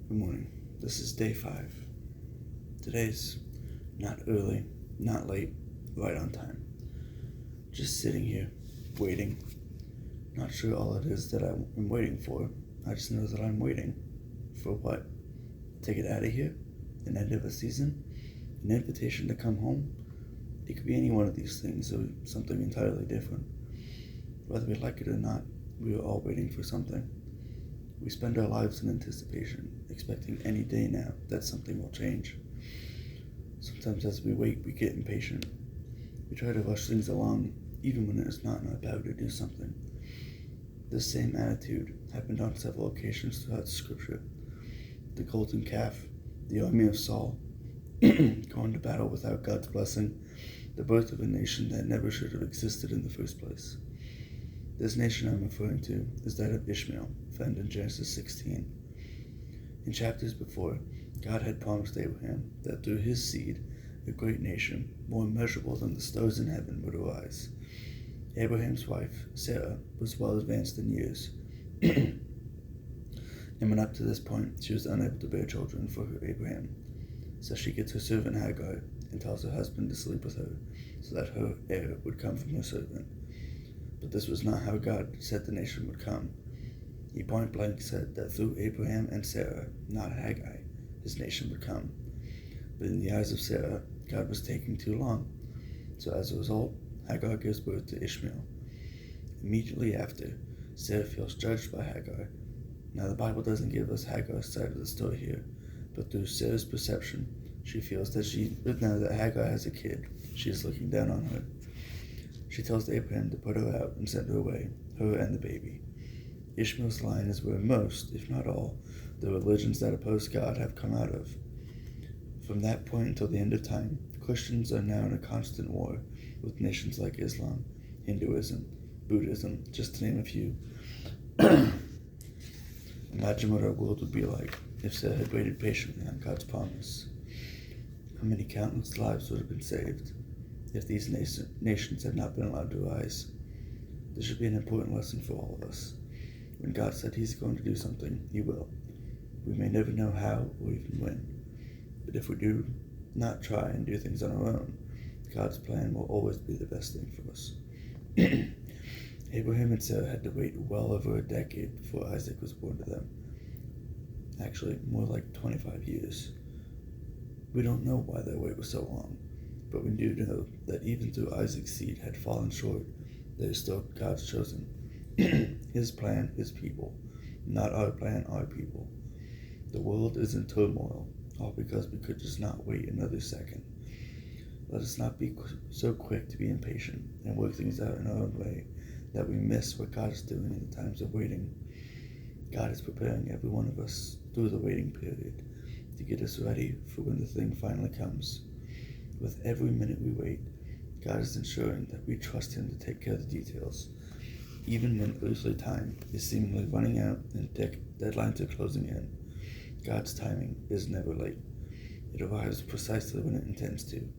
Good morning. This is day 5. Today's not early, not late, right on time. Just sitting here, waiting. Not sure all it is that I'm waiting for. I just know that I'm waiting. For what? To get out of here? An end of a season? An invitation to come home? It could be any one of these things or something entirely different. Whether we like it or not, we are all waiting for something. We spend our lives in anticipation, expecting any day now that something will change. Sometimes as we wait, we get impatient. We try to rush things along, even when it is not in our power to do something. This same attitude happened on several occasions throughout Scripture. The golden calf, the army of Saul, going to battle without God's blessing, the birth of a nation that never should have existed in the first place. This nation I'm referring to is that of Ishmael, found in Genesis 16. In chapters before, God had promised Abraham that through his seed, a great nation, more immeasurable than the stars in heaven, would arise. Abraham's wife, Sarah, was well advanced in years, and when up to this point, she was unable to bear children for Abraham. So she gets her servant Hagar and tells her husband to sleep with her, so that her heir would come from her servant. But this was not how God said the nation would come. He point blank said that through Abraham and Sarah, not Haggai, his nation would come. But in the eyes of Sarah, God was taking too long. So as a result, Hagar gives birth to Ishmael. Immediately after, Sarah feels judged by Hagar. Now the Bible doesn't give us Hagar's side of the story here, but through Sarah's perception, she feels that now that Hagar has a kid, she is looking down on her. She tells Abraham to put her out and send her away, her and the baby. Ishmael's line is where most, if not all, the religions that oppose God have come out of. From that point until the end of time, Christians are now in a constant war with nations like Islam, Hinduism, Buddhism, just to name a few. Imagine what our world would be like if Sarah had waited patiently on God's promise. How many countless lives would have been saved if these nations had not been allowed to rise? This should be an important lesson for all of us. When God said He's going to do something, He will. We may never know how or even when, but if we do not try and do things on our own, God's plan will always be the best thing for us. Abraham and Sarah had to wait well over a decade before Isaac was born to them. Actually, more like 25 years. We don't know why their wait was so long, but we do know that even though Isaac's seed had fallen short, there is still God's chosen. His plan, His people. Not our plan, our people. The world is in turmoil, all because we could just not wait another second. Let us not be so quick to be impatient and work things out in our own way that we miss what God is doing in the times of waiting. God is preparing every one of us through the waiting period to get us ready for when the thing finally comes. With every minute we wait, God is ensuring that we trust Him to take care of the details. Even when earthly time is seemingly running out and deadlines are closing in, God's timing is never late. It arrives precisely when it intends to.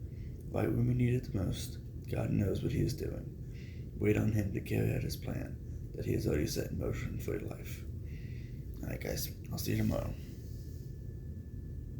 Right when we need it the most, God knows what He is doing. Wait on Him to carry out His plan that He has already set in motion for your life. Alright guys, I'll see you tomorrow.